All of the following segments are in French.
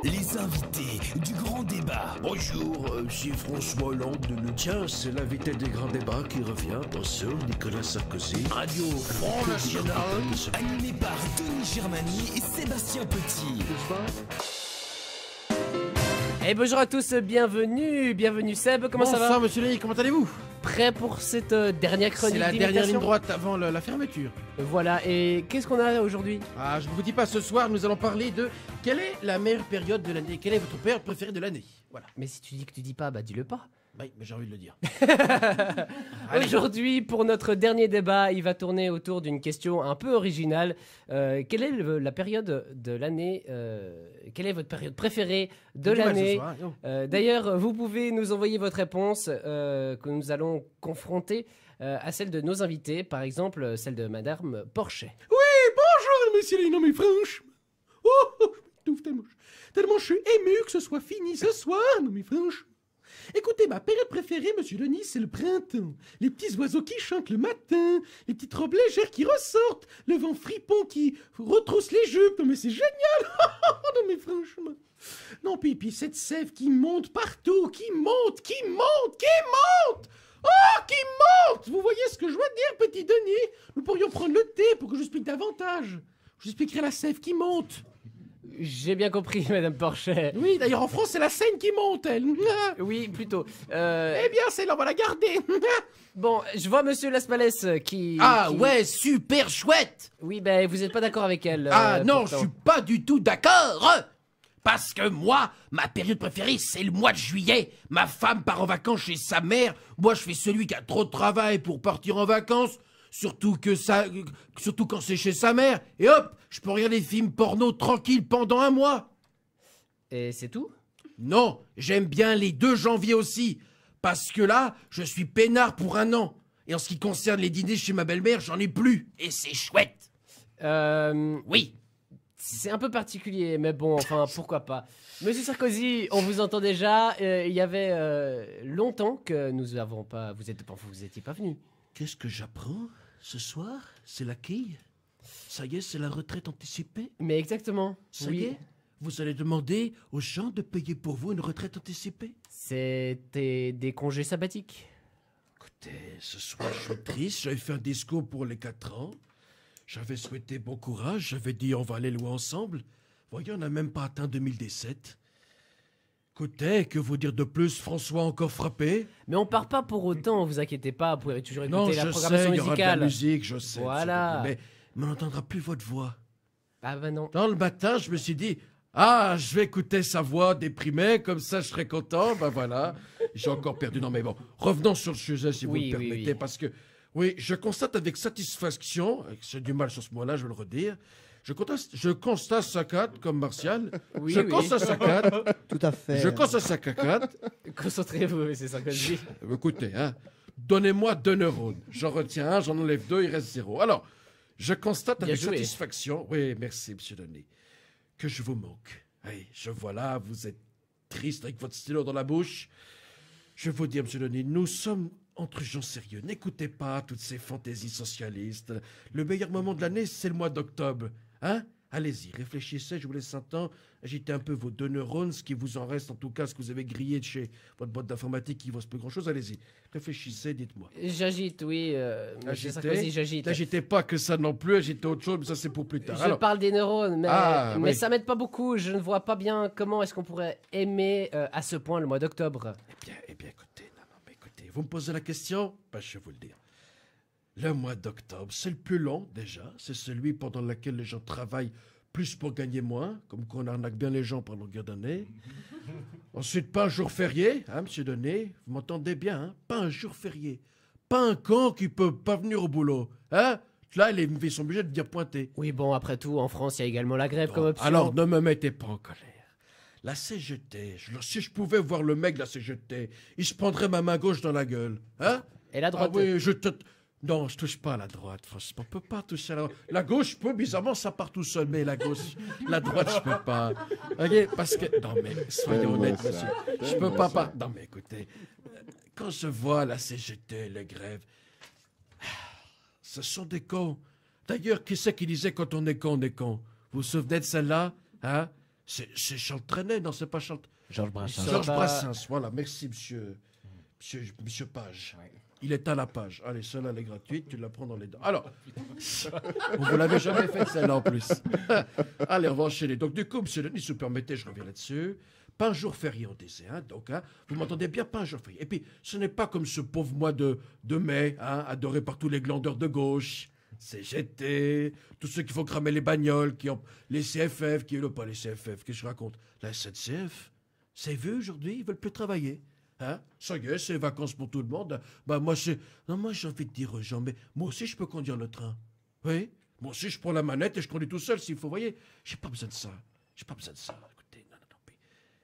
Les invités du grand débat. Bonjour, c'est François Hollande. Tiens, c'est l'invité des grands débats qui revient. Bonsoir, Nicolas Sarkozy. Radio Front National. Animé par Tony Germani et Sébastien Petit. Et bonjour à tous, bienvenue Seb, comment ça va? Bonsoir monsieur Léry, comment allez-vous? Prêt pour cette dernière chronique C'est la dernière d'imitation ligne droite avant la fermeture. Voilà, et qu'est-ce qu'on a aujourd'hui? Ah, je ne vous dis pas, ce soir nous allons parler de quelle est la meilleure période de l'année. Quelle est votre période préférée de l'année? Voilà. Mais si tu dis que tu dis pas, bah dis-le pas. Oui, mais j'ai envie de le dire. Aujourd'hui, pour notre dernier débat, il va tourner autour d'une question un peu originale. Quelle est la période de l'année quelle est votre période préférée de l'année? D'ailleurs, vous pouvez nous envoyer votre réponse que nous allons confronter à celle de nos invités. Par exemple, celle de Madame Porchet. Oui, bonjour monsieur Léry, non mais franchement. Oh, je m'étouffe tellement je suis ému que ce soit fini ce soir, non mais franchement. Écoutez, ma période préférée, monsieur Denis, c'est le printemps. Les petits oiseaux qui chantent le matin, les petites robes légères qui ressortent, le vent fripon qui retrousse les jupes. Non mais c'est génial. Non mais franchement. Non, puis cette sève qui monte partout, qui monte. Oh, qui monte. Vous voyez ce que je veux dire, petit Denis? Nous pourrions prendre le thé pour que je vous explique davantage. Je vous expliquerai la sève qui monte. J'ai bien compris, Madame Porchet. Oui, d'ailleurs en France, c'est la Seine qui monte, elle. Oui, plutôt. Eh bien, celle-là, on va la garder. Bon, je vois Monsieur Laspalès qui... Ouais, super chouette. Oui, ben vous n'êtes pas d'accord avec elle. Non, pourtant. je suis pas du tout d'accord. Parce que moi, ma période préférée, c'est le mois de juillet. Ma femme part en vacances chez sa mère. Moi, je fais celui qui a trop de travail pour partir en vacances. Surtout quand c'est chez sa mère. Et hop, je peux regarder des films porno tranquille pendant un mois. Et c'est tout? Non, j'aime bien les 2 janvier aussi. Parce que là, je suis peinard pour un an. Et en ce qui concerne les dîners chez ma belle-mère, j'en ai plus. Et c'est chouette. Oui. C'est un peu particulier, mais bon, enfin, pourquoi pas. Monsieur Sarkozy, on vous entend déjà. Il y avait longtemps que nous avons pas... Vous étiez pas venu. Qu'est-ce que j'apprends ce soir? C'est la quille? Ça y est, c'est la retraite anticipée? Mais exactement. Ça y est? Vous allez demander aux gens de payer pour vous une retraite anticipée? C'était des congés sabbatiques. Écoutez, ce soir, je suis triste. J'avais fait un discours pour les 4 ans. J'avais souhaité bon courage. J'avais dit on va aller loin ensemble. Voyez, on n'a même pas atteint 2017. Écoutez, que vous dire de plus? François a encore frappé? Mais on part pas pour autant, vous inquiétez pas, vous pouvez toujours écouter Non, la je programmation sais, il y aura de la musicale. musique, je sais. Voilà. Mais on n'entendra plus votre voix. Ah ben non. Dans le matin, je me suis dit, ah, je vais écouter sa voix déprimée, comme ça je serai content. Ben voilà, j'ai encore perdu. Non mais bon, revenons sur le sujet si vous Oui, le oui, permettez, oui. parce que, oui, je constate avec satisfaction, j'ai du mal sur ce mot-là, je vais le redire, je constate saccade, comme Martial, Oui, je oui. constate saccade, Tout à fait. je constate saccade. Concentrez-vous, monsieur Sarkozy. Écoutez, hein, donnez-moi 2 neurones, j'en retiens un, j'en enlève 2, il reste 0. Alors, je constate Bien avec joué. satisfaction, oui, merci, monsieur Denis, que je vous manque. Oui, je vois là, vous êtes triste avec votre stylo dans la bouche. Je vais vous dire, monsieur Denis, nous sommes entre gens sérieux. N'écoutez pas toutes ces fantaisies socialistes. Le meilleur moment de l'année, c'est le mois d'octobre. Hein? Allez-y, réfléchissez, je vous laisse un temps. Agitez un peu vos 2 neurones, ce qui vous en reste, en tout cas, ce que vous avez grillé de chez votre boîte d'informatique qui ne vaut plus grand-chose. Allez-y, réfléchissez, dites-moi. J'agite, oui, monsieur Sarkozy, j'agite. N'agitez pas que ça non plus, agitez autre chose, mais ça c'est pour plus tard. Je Alors, parle des neurones, mais, Ah, oui. ça m'aide pas beaucoup. Je ne vois pas bien comment est-ce qu'on pourrait aimer à ce point le mois d'octobre. eh bien, écoutez, non, mais écoutez, vous me posez la question, ben, je vais vous le dire. Le mois d'octobre, c'est le plus long déjà, c'est celui pendant lequel les gens travaillent plus pour gagner moins, comme qu'on arnaque bien les gens pendant longueur d'année. Ensuite, pas un jour férié, hein, monsieur Denis, vous m'entendez bien, hein, pas un jour férié, pas un con qui peut pas venir au boulot, hein. Là, ils sont obligés de dire pointer. Oui, bon, après tout, en France, il y a également la grève comme option. Alors, ne me mettez pas en colère. La CGT, si je pouvais voir le mec de la CGT, il se prendrait ma main gauche dans la gueule. Hein? Et la droite. Ah oui, non, je touche pas à la droite, franchement. On peut pas toucher à la droite. La gauche, je peux, bizarrement, ça part tout seul, mais la gauche, la droite, je peux pas. Ok, parce que... Non, mais soyez honnête, monsieur. Je peux pas... Non, mais écoutez, quand je vois la CGT, les grèves, ce sont des cons. D'ailleurs, qui c'est qui disait quand on est con, on est con? Vous vous souvenez de celle-là? Hein? C'est Charles Trenet, non, c'est pas Charles... Georges Brassens. Georges Brassens, voilà, merci monsieur Page. Ouais. Il est à la page. Allez, celle-là, elle est gratuite, tu la prends dans les dents. Alors, vous l'avez jamais fait celle-là en plus. Allez, on va enchaîner. Donc du coup, monsieur Denis, si vous permettez, je reviens là-dessus. Pas un jour férié en DC, hein, donc, hein, vous m'entendez bien, pas un jour férié. Et puis, ce n'est pas comme ce pauvre mois de mai, hein, adoré par tous les glandeurs de gauche. CGT, tous ceux qui font cramer les bagnoles, qui ont les CFF, qui ne pas les CFF, qu'est-ce que je raconte? La SNCF, c'est vu aujourd'hui, ils veulent plus travailler. Hein? Ça y est, c'est vacances pour tout le monde. Bah moi, j'ai envie de dire aux gens, mais moi aussi je peux conduire le train. Oui, moi aussi je prends la manette et je conduis tout seul s'il faut. Vous voyez, j'ai pas besoin de ça. J'ai pas besoin de ça. Écoutez, non. Mais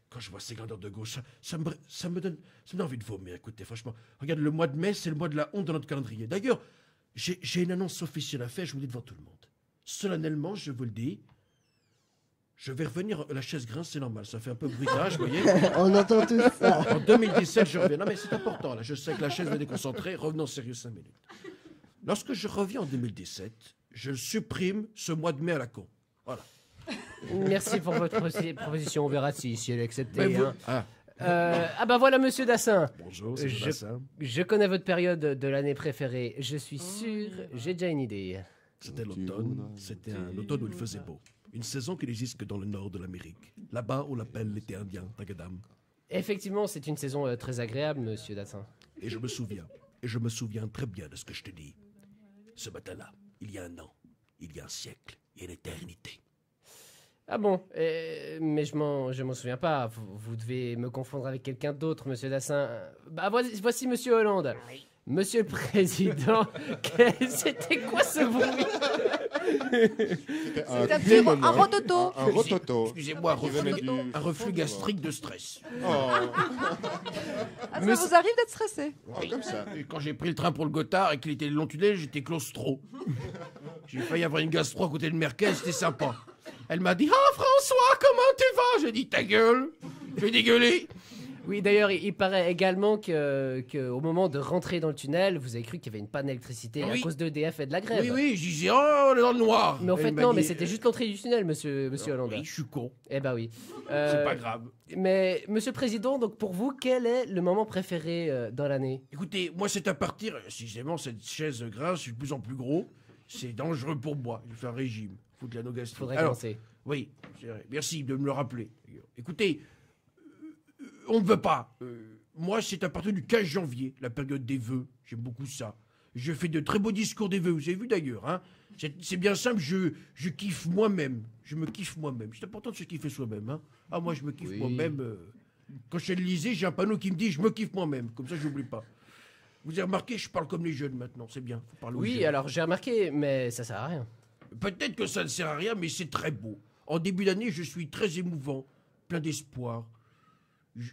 quand je vois ces grandeurs de gauche, ça me donne envie de vomir. Écoutez, franchement, regarde, le mois de mai, c'est le mois de la honte dans notre calendrier. D'ailleurs, j'ai une annonce officielle à faire, je vous le dis devant tout le monde. Solennellement, je vous le dis, je vais revenir, la chaise grince, c'est normal, ça fait un peu bruitage, vous voyez. On entend tout ça. En 2017, je reviens. Non, mais c'est important, là, je sais que la chaise va déconcentrer, revenons sérieux 5 minutes. Lorsque je reviens en 2017, je supprime ce mois de mai à la con. Voilà. Merci pour votre proposition, on verra si elle est acceptée. Mais vous- Hein. Ah, Bah voilà, monsieur Dassin. bonjour, c'est Je- Jonathan. Je connais votre période de l'année préférée. Je suis sûr, j'ai déjà une idée. C'était l'automne, c'était un automne où il faisait beau. Une saison qui n'existe que dans le nord de l'Amérique. Là-bas, on l'appelle l'été indien, Tagadam. Effectivement, c'est une saison très agréable, monsieur Dassin. Et je me souviens très bien de ce que je te dis. Ce matin-là, il y a un an, il y a un siècle et une éternité. Ah bon, mais je m'en souviens pas. Vous devez me confondre avec quelqu'un d'autre, monsieur Dassin. Bah voici monsieur Hollande. Monsieur le Président, c'était quoi ce bruit? C'était un petit rototo. Un rototo. Excusez-moi, Qui venait du un reflux fond, gastrique de stress. Oh, Ah, ça vous arrive d'être stressé? oh, comme ça. Et quand j'ai pris le train pour le Gothard et qu'il était le long tunnel, j'étais claustro. J'ai failli avoir une gastro à côté de Merkel, c'était sympa. Elle m'a dit « Ah François, comment tu vas ?» J'ai dit « Ta gueule !» J'ai dégueulé. Oui, d'ailleurs, il paraît également que au moment de rentrer dans le tunnel, vous avez cru qu'il y avait une panne d'électricité à Oui. cause d'EDF et de la grève. Oui, je disais « Oh, on est dans le noir !» Mais en fait, Elle m'a non, mais dit, c'était juste l'entrée du tunnel, monsieur Hollande. Oui, je suis con, Eh ben oui. c'est pas grave. Mais, monsieur le Président, donc pour vous, quel est le moment préféré dans l'année? Écoutez, moi c'est à partir, si vraiment cette chaise grince, je suis de plus en plus gros, c'est dangereux pour moi, je fais un régime, foutre la gastrique. Faudrait Alors, commencer. oui, c'est vrai. Merci de me le rappeler. Écoutez, on ne veut pas. Moi, c'est à partir du 15 janvier, la période des vœux. J'aime beaucoup ça. Je fais de très beaux discours des vœux. Vous avez vu d'ailleurs, hein? C'est bien simple, je kiffe moi-même. Je me kiffe moi-même. C'est important de se kiffer soi-même, hein? Ah, moi, je me kiffe Oui. moi-même. Quand je suis à l'Élysée, j'ai un panneau qui me dit « Je me kiffe moi-même ». Comme ça, je n'oublie pas. Vous avez remarqué, je parle comme les jeunes maintenant. C'est bien, faut parler aux Oui, jeunes. alors j'ai remarqué, mais ça sert à rien. Peut-être que ça ne sert à rien, mais c'est très beau. En début d'année, je suis très émouvant, plein d'espoir.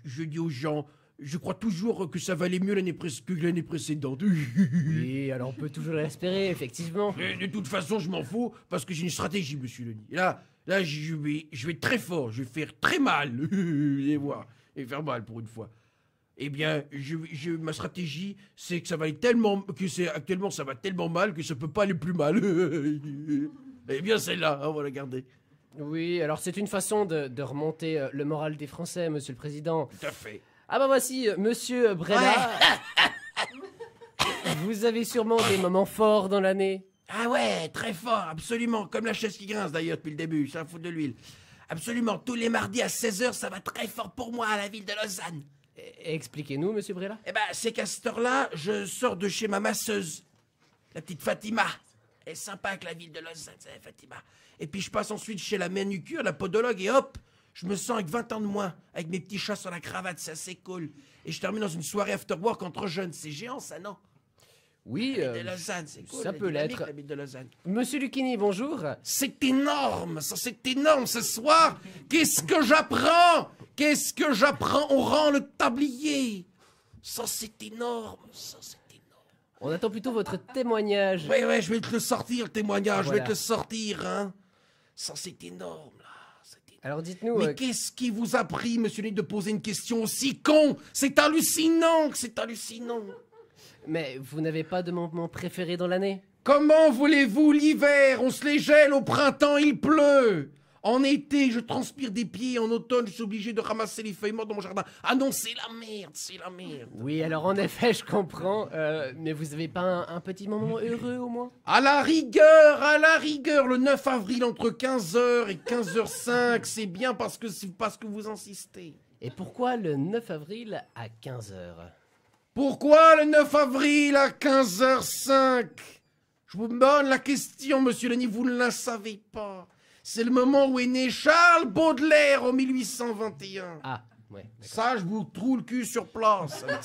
Je dis aux gens, je crois toujours que ça va aller mieux que l'année précédente. Oui, alors on peut toujours l'espérer, effectivement. Et de toute façon, je m'en fous, parce que j'ai une stratégie, monsieur Denis. Et là je vais très fort, je vais faire très mal. Et voir, et faire mal pour une fois. Eh bien, ma stratégie, c'est que ça va aller tellement, actuellement, ça va tellement mal que ça peut pas aller plus mal. Eh bien, celle-là, on va la garder. Oui, alors c'est une façon de remonter le moral des Français, monsieur le Président. Tout à fait. Ah bah voici, monsieur Brella. Vous avez sûrement des moments forts dans l'année. Ah ouais, très fort, absolument. Comme la chaise qui grince d'ailleurs depuis le début, ça fout de l'huile. Absolument, tous les mardis à 16h, ça va très fort pour moi à la ville de Lausanne. Expliquez-nous, monsieur Brella. Eh ben, c'est qu'à cette heure-là, je sors de chez ma masseuse, la petite Fatima. Elle est sympa avec la ville de Lausanne, c'est Fatima. Et puis je passe ensuite chez la manucure, la podologue, et hop, je me sens avec 20 ans de moins, avec mes petits chats sur la cravate, c'est assez cool. Et je termine dans une soirée after-work entre jeunes, c'est géant ça, non? Oui, La ville de Lausanne, c'est cool. ça la peut dynamique, l'être. La ville de Lausanne. Monsieur Lucchini, bonjour. C'est énorme, ça c'est énorme ce soir. Qu'est-ce que j'apprends? Qu'est-ce que j'apprends? On rend le tablier. Ça c'est énorme, ça c'est énorme. On attend plutôt votre témoignage. Ouais, je vais te le sortir le témoignage, je Voilà. vais te le sortir, hein. Ça c'est énorme là. C'est énorme. Alors dites-nous, Mais qu'est-ce qui vous a pris, monsieur Ney, de poser une question aussi con? C'est hallucinant, c'est hallucinant. mais vous n'avez pas de moment préféré dans l'année? Comment voulez-vous l'hiver? On se les gèle, au printemps il pleut. En été, je transpire des pieds. En automne, je suis obligé de ramasser les feuilles mortes dans mon jardin. Ah non, c'est la merde, c'est la merde. Oui, alors en effet, je comprends. Mais vous avez pas un petit moment heureux au moins? À la rigueur, le 9 avril entre 15h et 15h05, c'est bien parce que vous insistez. Et pourquoi le 9 avril à 15h? Pourquoi le 9 avril à 15h05? Je vous donne la question, monsieur Denis, vous ne la savez pas. C'est le moment où est né Charles Baudelaire en 1821. Ah, ouais. D'accord. Ça, je vous trouve le cul sur place avec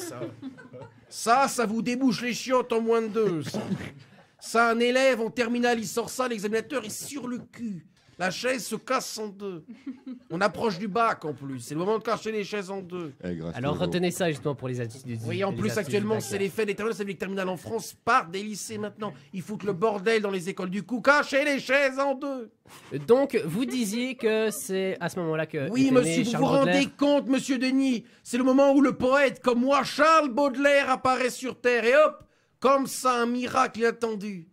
ça. Ça vous débouche les chiottes en moins de 2. Ça, un élève en terminale, il sort ça, l'examinateur est sur le cul. La chaise se casse en 2. On approche du bac en plus. C'est le moment de cacher les chaises en 2. Alors retenez ça justement pour les attitudes. Oui, en plus actuellement, c'est les faits des terminales. C'est les terminales en France partent des lycées maintenant. Ils foutent le bordel dans les écoles. Du coup, cachez les chaises en 2. Donc, vous disiez que c'est à ce moment-là que... Oui, était monsieur, né vous Charles vous rendez Baudelaire. compte, monsieur Denis? C'est le moment où le poète, comme moi, Charles Baudelaire, apparaît sur Terre. Et hop, comme ça, un miracle inattendu.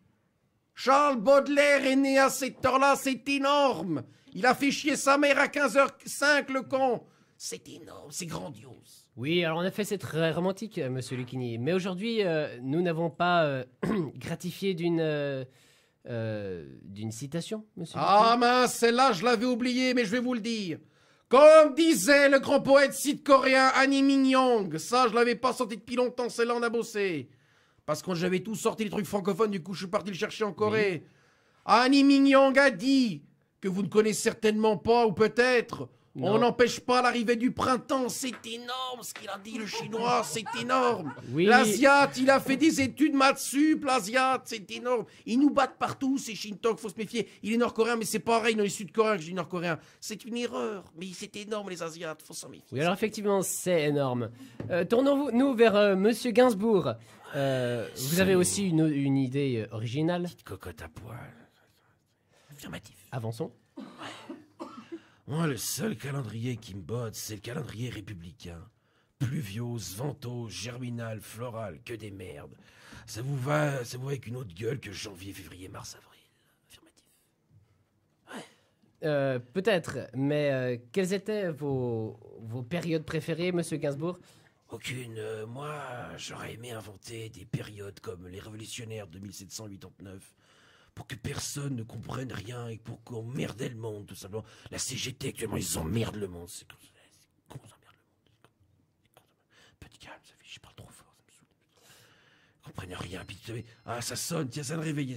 Charles Baudelaire est né à cette heure-là, c'est énorme. Il a fait chier sa mère à 15h05, le con. C'est énorme, c'est grandiose. Oui, alors en effet, c'est très romantique, monsieur Lucchini. Mais aujourd'hui, nous n'avons pas gratifié d'une citation, monsieur Ah mince, celle-là, je l'avais oubliée, mais je vais vous le dire. Comme disait le grand poète sud-coréen Annie Mingyong, ça, je l'avais pas sorti depuis longtemps, celle-là, on a bossé. Parce que j'avais tous sorti les trucs francophones, du coup, je suis parti le chercher en Corée. Oui. Annie Mingyong a dit, que vous ne connaissez certainement pas, ou peut-être, on n'empêche pas l'arrivée du printemps. C'est énorme ce qu'il a dit, le chinois, c'est énorme. Oui. L'Asiate, il a fait des études maths sup, l'Asiate, c'est énorme. Ils nous battent partout, ces Shintok, faut se méfier. Il est nord-coréen, mais c'est pareil, non, il est sud-coréen que je dis nord-coréen. C'est une erreur, mais c'est énorme, les Asiates, faut s'en méfier. Oui, alors effectivement, c'est énorme. Tournons-nous vers monsieur Gainsbourg. Vous avez aussi une idée originale. Petite cocotte à poil. Affirmatif. Avançons. Moi, le seul calendrier qui me botte, c'est le calendrier républicain. Pluviose, ventose, germinal, floral, que des merdes. Ça vous va avec une autre gueule que janvier, février, mars, avril. Affirmatif. Peut-être, mais quelles étaient vos périodes préférées, monsieur Gainsbourg? Aucune. Moi, j'aurais aimé inventer des périodes comme les révolutionnaires de 1789, pour que personne ne comprenne rien et pour qu'on merdait le monde, tout simplement. La CGT, actuellement, ils emmerdent le monde. C'est con, ils emmerdent le monde. Petit calme, ça fait, je parle trop fort, ça me saoule. Ils comprennent rien. Puis, vous savez, ça sonne, tiens, ça me réveille.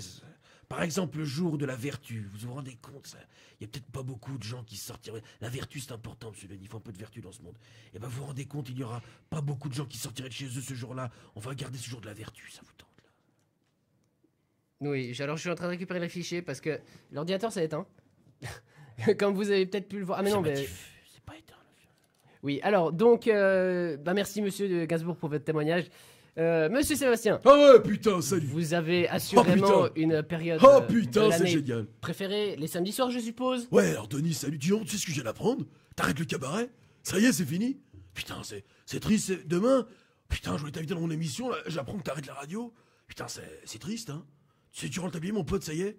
Par exemple, le jour de la vertu, vous rendez compte, il n'y a peut-être pas beaucoup de gens qui sortiraient. La vertu, c'est important, monsieur Denis, il faut un peu de vertu dans ce monde. Et ben, vous vous rendez compte, il n'y aura pas beaucoup de gens qui sortiraient de chez eux ce jour-là. On va garder ce jour de la vertu, ça vous tente, là? Oui, alors je suis en train de récupérer les fichiers parce que l'ordinateur s'est éteint. Comme vous avez peut-être pu le voir. Ah mais non, mais... C'est pas éteint. Oui, alors, donc, merci monsieur Gainsbourg pour votre témoignage. Monsieur Sébastien. Ah ouais, putain, salut. Vous avez assurément une période oh putain, de c'est l'année génial. préférée, les samedis soirs, je suppose. Ouais, alors Denis, salut, dis donc, tu sais ce que je viens d'apprendre? T'arrêtes le cabaret? Ça y est, c'est fini? Putain, c'est triste, demain, putain, je voulais t'inviter dans mon émission, là, j'apprends que t'arrêtes la radio. Putain, c'est triste, hein? Tu sais, tu rentres t'habiller, mon pote, ça y est?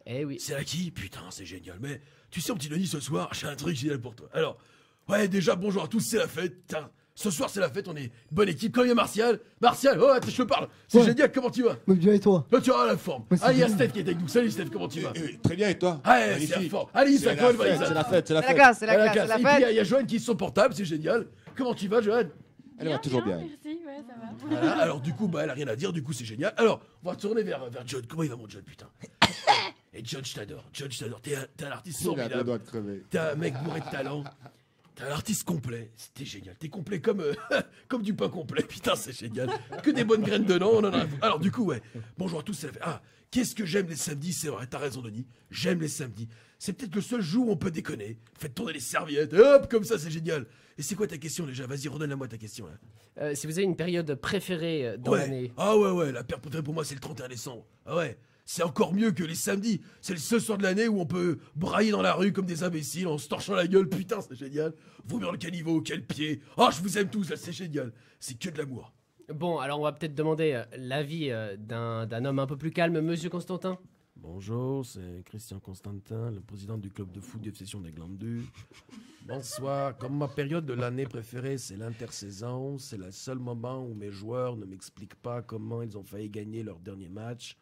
Eh oui. C'est acquis? Putain, c'est génial. Mais, tu sais, mon petit Denis, ce soir, j'ai un truc génial pour toi. Alors, ouais, déjà, bonjour à tous, c'est la fête, putain. Ce soir, c'est la fête, on est bonne équipe. Quand il y a Martial, oh, attends, je te parle. C'est génial, comment tu vas? Bien et toi? Là, tu as la forme. Ah, il y a Steph qui est avec nous. Salut Steph, comment tu vas? Très bien, et toi? Ah, c'est la forme. Allez, ça colle, C'est la fête, c'est la C'est la fête. classe, c'est la Voilà, classe, c'est la Et puis, fête. il y a Joanne qui est sur son portable, c'est génial. Comment tu vas, Joanne? Elle va toujours bien. Merci, ouais, ça va. Voilà, alors du coup, elle a rien à dire, du coup, c'est génial. Alors, on va tourner vers John. Comment il va, mon John, putain? Et John, je t'adore. John, je t'adore. T'es un artiste Il a deux formidable. doigts de crever. T'es un mec bourré de talent. T'es un artiste complet. C'était génial. T'es complet comme, comme du pain complet. Putain, c'est génial. Que des bonnes graines dedans. On en a... Alors, du coup, ouais. Bonjour à tous. C'est la fête. Ah, qu'est-ce que j'aime les samedis, c'est vrai. T'as raison, Denis. J'aime les samedis. C'est peut-être le seul jour où on peut déconner. Faites tourner les serviettes. Hop, comme ça, c'est génial. Et c'est quoi ta question déjà? Vas-y, redonne-la-moi ta question. Là. Si vous avez une période préférée dans Ouais. l'année. Ah ouais, la période préférée pour moi, c'est le 31 décembre. Ah ouais. C'est encore mieux que les samedis. C'est le seul soir de l'année où on peut brailler dans la rue comme des imbéciles en se torchant la gueule. Putain, c'est génial. Vomir dans le caniveau, quel pied. Oh, je vous aime tous, là, c'est génial. C'est que de l'amour. Bon, alors on va peut-être demander l'avis d'un homme un peu plus calme, monsieur Constantin. Bonjour, c'est Christian Constantin, le président du club de foot du FC des Glandus. Bonsoir. Comme ma période de l'année préférée, c'est l'intersaison. C'est le seul moment où mes joueurs ne m'expliquent pas comment ils ont failli gagner leur dernier match.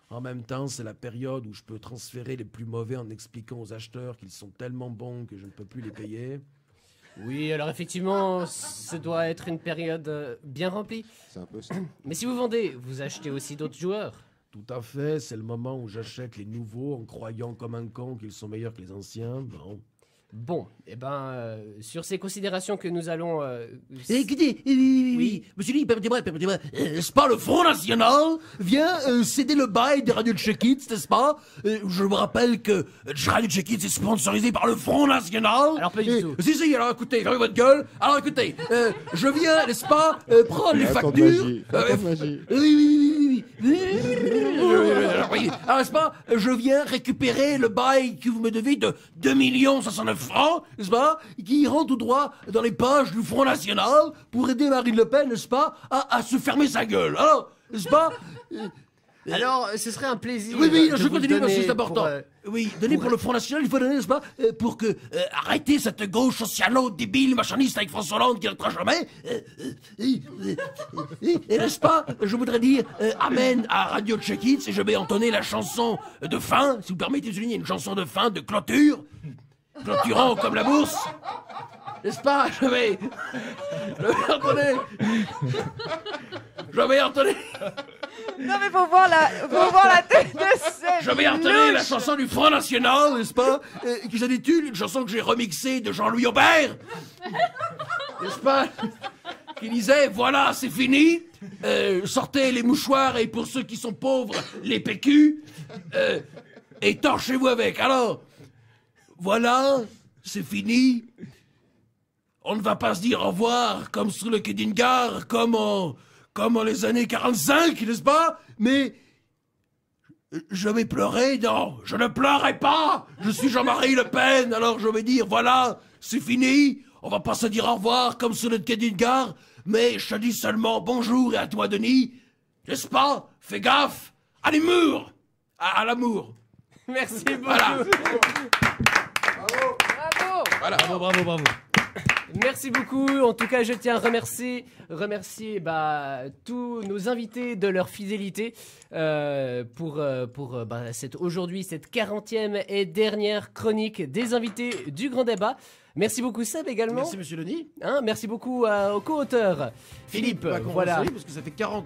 En même temps, c'est la période où je peux transférer les plus mauvais en expliquant aux acheteurs qu'ils sont tellement bons que je ne peux plus les payer. Oui, alors effectivement, ce doit être une période bien remplie. C'est un peu ça. Mais si vous vendez, vous achetez aussi d'autres joueurs. Tout à fait, c'est le moment où j'achète les nouveaux en croyant comme un con qu'ils sont meilleurs que les anciens. Bon, eh ben, sur ces considérations que nous allons... Écoutez, oui, monsieur Lee, permettez-moi, n'est-ce pas le Front National vient céder le bail des radios de Check-It, n'est-ce pas? Je me rappelle que Radio Check-It est sponsorisé par le Front National. Alors pas du tout. Si, alors écoutez, fermez votre gueule. Alors écoutez, je viens, n'est-ce pas, prendre les Attends de factures. magie, attends de magie. Oui. Alors, n'est-ce pas, je viens récupérer le bail que vous me devez de 2 509 francs, n'est-ce pas, qui iront tout droit dans les poches du Front National pour aider Marine Le Pen, n'est-ce pas, à se fermer sa gueule. Alors, n'est-ce pas? Alors, ce serait un plaisir. Oui, de je vous continue parce que donner c'est important. Oui, donner pour le Front National, il faut donner, n'est-ce pas, pour que arrêter cette gauche socialo débile machiniste avec François Hollande qui ne rentrera jamais. Et n'est-ce pas, je voudrais dire amen à Radio Check-It et je vais entonner la chanson de fin, si vous permettez de souligner une chanson de fin, de clôture, clôturant comme la bourse. N'est-ce pas, je vais entonner. Non, mais faut voir la tête de cette Je vais entonner la louche. chanson du Front National, n'est-ce pas, qui s'intitule, une chanson que j'ai remixée de Jean-Louis Aubert, n'est-ce pas, qui disait, voilà, c'est fini, sortez les mouchoirs et pour ceux qui sont pauvres, les PQ, et torchez-vous avec. Alors, voilà, c'est fini, on ne va pas se dire au revoir comme sur le quai d'une gare, comme en les années 45, n'est-ce pas? Mais je vais pleurer, non, je ne pleurerai pas. Je suis Jean-Marie Le Pen, alors je vais dire, voilà, c'est fini. On va pas se dire au revoir comme sur le quai d'une gare, mais je te dis seulement bonjour et à toi, Denis. N'est-ce pas? Fais gaffe à l'humour, à l'amour. Merci beaucoup. Voilà. Bravo. Bravo. Merci beaucoup. En tout cas, je tiens à remercier tous nos invités de leur fidélité pour aujourd'hui cette 40e et dernière chronique des invités du Grand Débat. Merci beaucoup Seb également. Merci Monsieur Denis. Merci beaucoup au co-auteur Philippe. Voilà. Parce que ça fait 40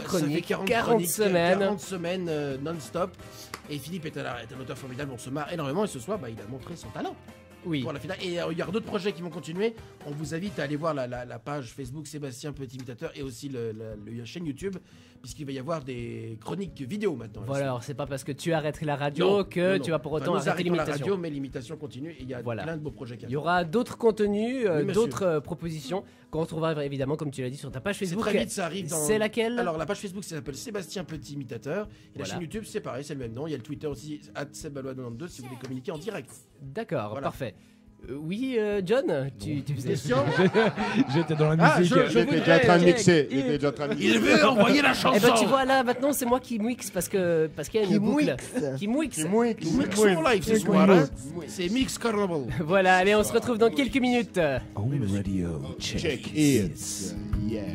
chroniques, ça fait 40 semaines. 40 semaines non-stop. Et Philippe est un auteur formidable, on se marre énormément et ce soir, il a montré son talent. Oui. Pour la finale. Et il y aura d'autres projets qui vont continuer. On vous invite à aller voir la page Facebook Sébastien Petit Imitateur et aussi la chaîne YouTube, puisqu'il va y avoir des chroniques vidéo maintenant. Voilà, alors c'est pas parce que tu arrêtes la radio que tu vas pour autant arrêter l'imitation. La radio, mais l'imitation continue et il y a plein de beaux projets qui arrivent. Il y aura d'autres contenus, bien d'autres propositions qu'on retrouvera évidemment, comme tu l'as dit, sur ta page Facebook. Très vite, ça arrive dans... C'est laquelle? Alors la page Facebook s'appelle Sébastien Petit Imitateur. Et la chaîne YouTube, c'est pareil, c'est le même nom. Il y a le Twitter aussi, @sebalois92 si vous voulez communiquer en direct. D'accord, parfait. Oui, John, tu faisais... Question? J'étais dans la musique. J'étais déjà en train de mixer. Il veut envoyer la chanson. Eh ben tu vois là maintenant c'est moi qui mixe parce qu'il y a une boucle qui mixe. Mix son live ce soir, hein. C'est Mix Carnival. Voilà, allez, on se retrouve dans quelques minutes. Home Radio Check it. Yeah.